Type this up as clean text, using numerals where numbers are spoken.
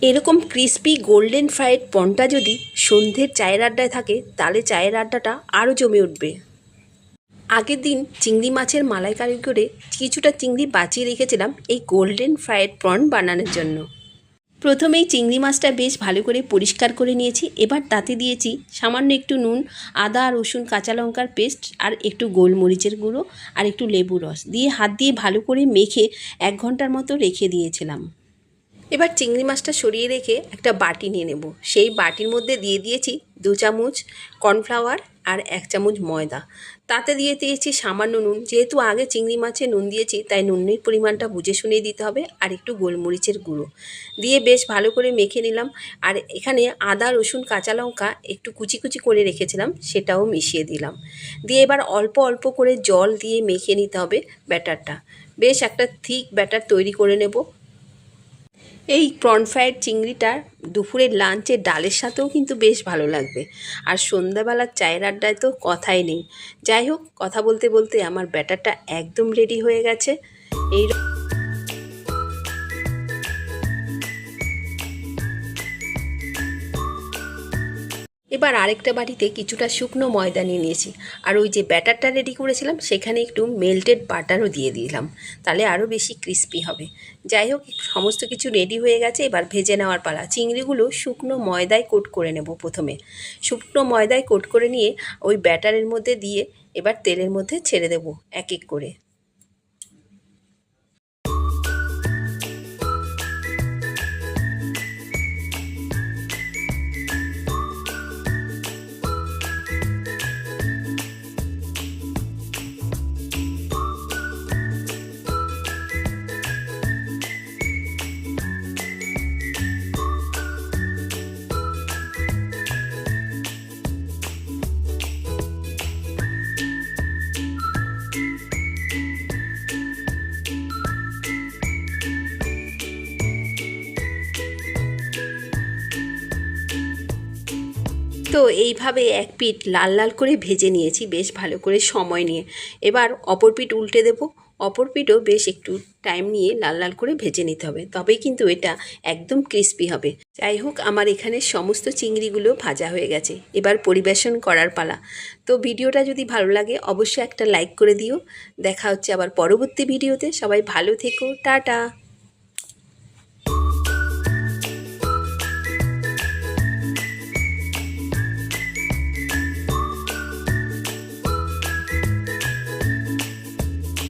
এরকম crispy golden fried পনটা যদি সন্ধ্যের চায়ের আড্ডায় থাকে তাহলে চায়ের আড্ডাটা আরও জমে উঠবে। আগের দিন চিংড়ি মাছের মালাইকারি করে কিছুটা চিংড়ি বাঁচিয়ে রেখেছিলাম এই গোল্ডেন ফ্রাইড প্রন বানানোর জন্য। প্রথমেই চিংড়ি মাছটা বেশ ভালো করে পরিষ্কার করে নিয়েছি। এবার তাতে দিয়েছি সামান্য একটু নুন, আদা রসুন কাঁচা লঙ্কার পেস্ট আর একটু গোলমরিচের গুঁড়ো আর একটু লেবু রস দিয়ে হাত দিয়ে ভালো করে মেখে 1 ঘন্টার মতো রেখে দিয়েছিলাম। এবার চিংড়ি মাছটা সরিয়ে রেখে একটা বাটি নিয়ে নেব। সেই বাটির মধ্যে দিয়ে দিয়েছি 2 চামচ কর্নফ্লাওয়ার আর 1 চামচ ময়দা। তাতে দিয়ে দিয়েছি সামান্য নুন, যেহেতু আগে চিংড়ি মাছে নুন দিয়েছি তাই নুনের পরিমাণটা বুঝে শুনেই দিতে হবে, আর একটু গোলমরিচের গুঁড়ো দিয়ে বেশ ভালো করে মেখে নিলাম। আর এখানে আদা রসুন কাঁচা লঙ্কা একটু কুচি কুচি করে রেখেছিলাম, সেটাও মিশিয়ে দিলাম। দিয়ে এবার অল্প অল্প করে জল দিয়ে মেখে নিতে হবে ব্যাটারটা। বেশ একটা থিক ব্যাটার তৈরি করে নেব। এই প্রন ফ্রাইড চিংড়িটা দুপুরের লাঞ্চে ডালের সাথেও কিন্তু বেশ ভালো লাগবে, আর সন্ধ্যাবেলার চায়ের আড্ডায় তো কথাই নেই। যাই হোক, কথা বলতে বলতে আমার ব্যাটারটা একদম রেডি হয়ে গেছে। এই এবার আরেকটা বাটিতে কিছুটা শুকনো ময়দা নিয়ে নিয়েছি, আর ওই যে ব্যাটারটা রেডি করেছিলাম সেখানে একটু মেল্টেড বাটারও দিয়ে দিলাম, তাহলে আরও বেশি ক্রিস্পি হবে। যাই হোক, সমস্ত কিছু রেডি হয়ে গেছে। এবার ভেজে নেওয়ার পালা। চিংড়িগুলো শুকনো ময়দায় কোট করে নেব। প্রথমে শুকনো ময়দায় কোট করে নিয়ে ওই ব্যাটারের মধ্যে দিয়ে এবার তেলের মধ্যে ছেড়ে দেব এক এক করে। তো এইভাবে এক পিঠ লাল লাল করে ভেজে নিয়েছি বেশ ভালো করে সময় নিয়ে। এবার অপর পিঠ উল্টে দেব। অপর পিঠও বেশ একটু টাইম নিয়ে লাল লাল করে ভেজে নিতে হবে, তবেই কিন্তু এটা একদম ক্রিস্পি হবে। যাই হোক, আমার এখানে সমস্ত চিংড়িগুলো ভাজা হয়ে গেছে। এবার পরিবেশন করার পালা। তো ভিডিওটা যদি ভালো লাগে অবশ্যই একটা লাইক করে দিও। দেখা হচ্ছে আবার পরবর্তী ভিডিওতে। সবাই ভালো থেকো, টাটা।